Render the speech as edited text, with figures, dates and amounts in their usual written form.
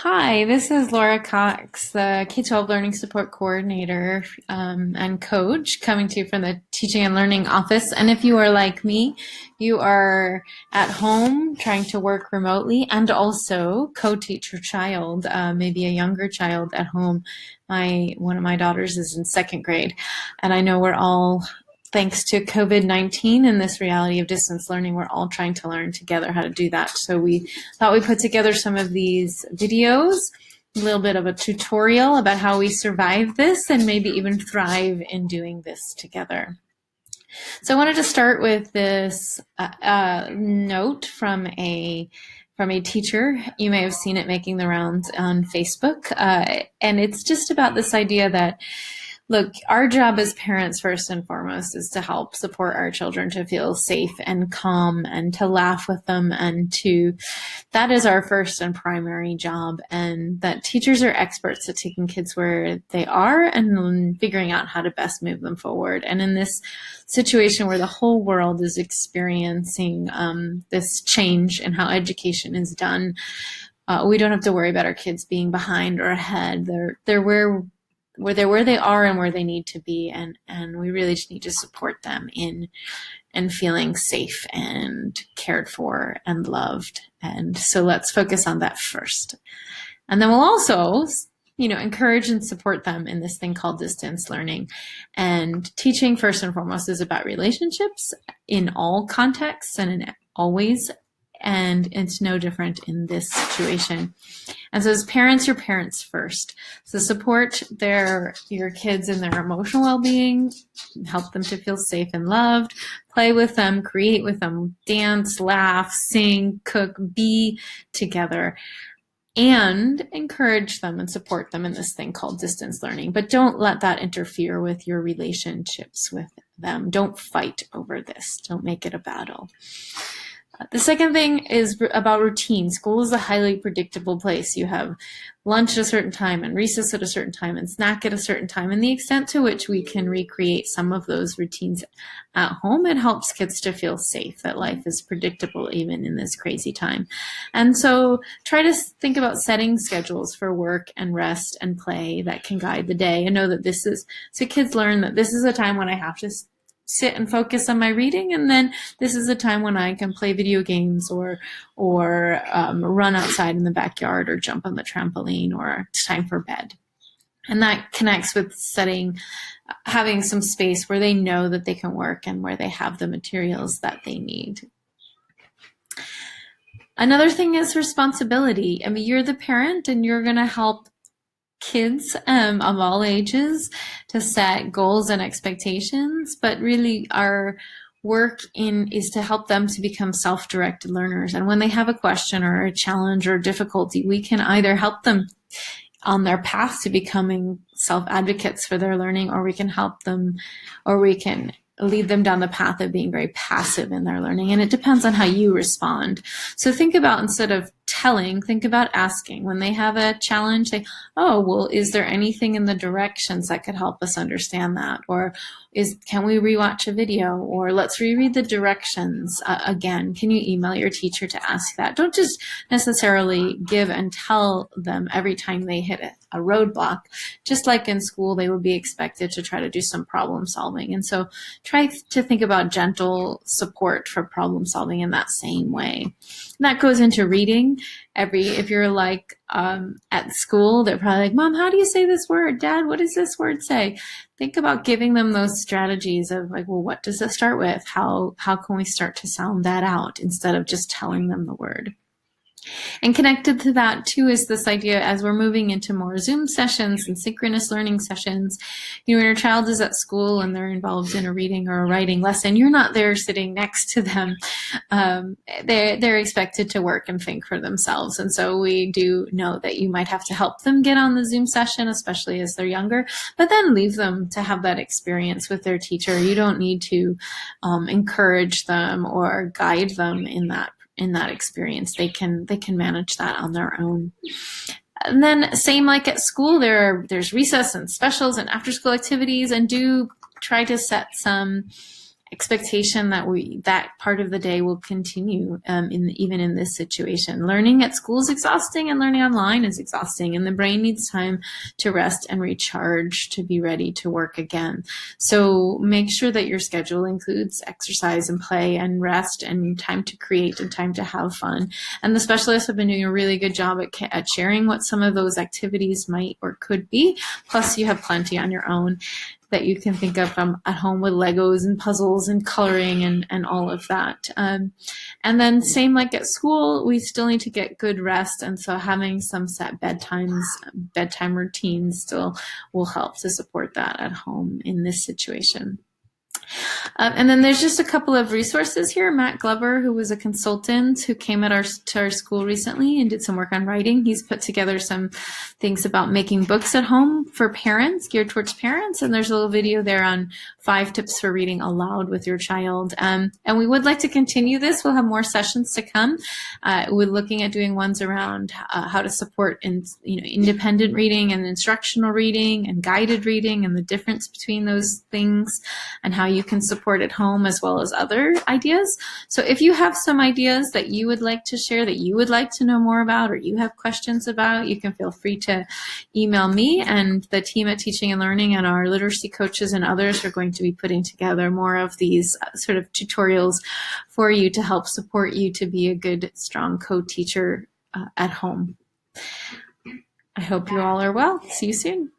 Hi, this is Laura Cox, the K-12 Learning Support Coordinator and Coach, coming to you from the Teaching and Learning Office. And if you are like me, you are at home trying to work remotely and also co-teach your child, maybe a younger child at home. One of my daughters is in second grade, and I know we're all, thanks to COVID-19 and this reality of distance learning, we're all trying to learn together how to do that. So we thought we'd put together some of these videos, a little bit of a tutorial about how we survive this and maybe even thrive in doing this together. So I wanted to start with this note from a teacher. You may have seen it making the rounds on Facebook. And it's just about this idea that, look, our job as parents, first and foremost, is to help support our children to feel safe and calm and to laugh with them, and that is our first and primary job. And that teachers are experts at taking kids where they are and figuring out how to best move them forward. And in this situation where the whole world is experiencing this change in how education is done, we don't have to worry about our kids being behind or ahead. They're where they are and where they need to be, and we really just need to support them in feeling safe and cared for and loved. And so let's focus on that first. And then we'll also, encourage and support them in this thing called distance learning. And teaching, first and foremost, is about relationships in all contexts and in always, and it's no different in this situation. And so as parents, your parents first. So support your kids in their emotional well-being, help them to feel safe and loved, play with them, create with them, dance, laugh, sing, cook, be together, and encourage them and support them in this thing called distance learning. But don't let that interfere with your relationships with them. Don't fight over this. Don't make it a battle. The second thing is about routine. School is a highly predictable place. You have lunch at a certain time and recess at a certain time and snack at a certain time. And the extent to which we can recreate some of those routines at home, it helps kids to feel safe, that life is predictable even in this crazy time. And so try to think about setting schedules for work and rest and play that can guide the day, and know that so kids learn that this is a time when I have to sit and focus on my reading, and then this is a time when I can play video games or run outside in the backyard or jump on the trampoline, or it's time for bed. And that connects with having some space where they know that they can work and where they have the materials that they need. Another thing is responsibility. I mean, you're the parent and you're going to help kids of all ages to set goals and expectations, but really our work is to help them to become self-directed learners. And when they have a question or a challenge or difficulty, we can either help them on their path to becoming self-advocates for their learning, or we can help them, or we can lead them down the path of being very passive in their learning. And it depends on how you respond. So think about, instead of telling, think about asking. When they have a challenge, say, oh, well, is there anything in the directions that could help us understand that? Or can we rewatch a video? Or let's reread the directions again. Can you email your teacher to ask that? Don't just necessarily give and tell them every time they hit a roadblock. Just like in school, they would be expected to try to do some problem solving. And so try to think about gentle support for problem solving in that same way. And that goes into reading. If you're like at school, they're probably like, Mom, how do you say this word? Dad, what does this word say? Think about giving them those strategies of like, well, what does it start with? How can we start to sound that out instead of just telling them the word? And connected to that too is this idea, as we're moving into more Zoom sessions and synchronous learning sessions, when your child is at school and they're involved in a reading or a writing lesson, you're not there sitting next to them. They're expected to work and think for themselves. And so we do know that you might have to help them get on the Zoom session, especially as they're younger, but then leave them to have that experience with their teacher. You don't need to encourage them or guide them in that experience. They can manage that on their own. And then same like at school, there's recess and specials and after school activities, and do try to set some expectation that that part of the day will continue even in this situation. Learning at school is exhausting and learning online is exhausting, and the brain needs time to rest and recharge to be ready to work again. So make sure that your schedule includes exercise and play and rest and time to create and time to have fun. And the specialists have been doing a really good job at sharing what some of those activities might or could be. Plus you have plenty on your own that you can think of at home with Legos and puzzles and coloring and all of that. And then same like at school, we still need to get good rest. And so having some set bedtime routines still will help to support that at home in this situation. And then there's just a couple of resources here. Matt Glover, who was a consultant who came to our school recently and did some work on writing. He's put together some things about making books at home for parents, geared towards parents. And there's a little video there on 5 tips for reading aloud with your child. And we would like to continue this. We'll have more sessions to come. We're looking at doing ones around how to support independent reading and instructional reading and guided reading and the difference between those things and how you can support at home as well as other ideas. So if you have some ideas that you would like to share, that you would like to know more about, or you have questions about, you can feel free to email me, and the team at Teaching and Learning and our literacy coaches and others are going to be putting together more of these sort of tutorials for you to help support you to be a good, strong co-teacher at home. I hope you all are well. See you soon.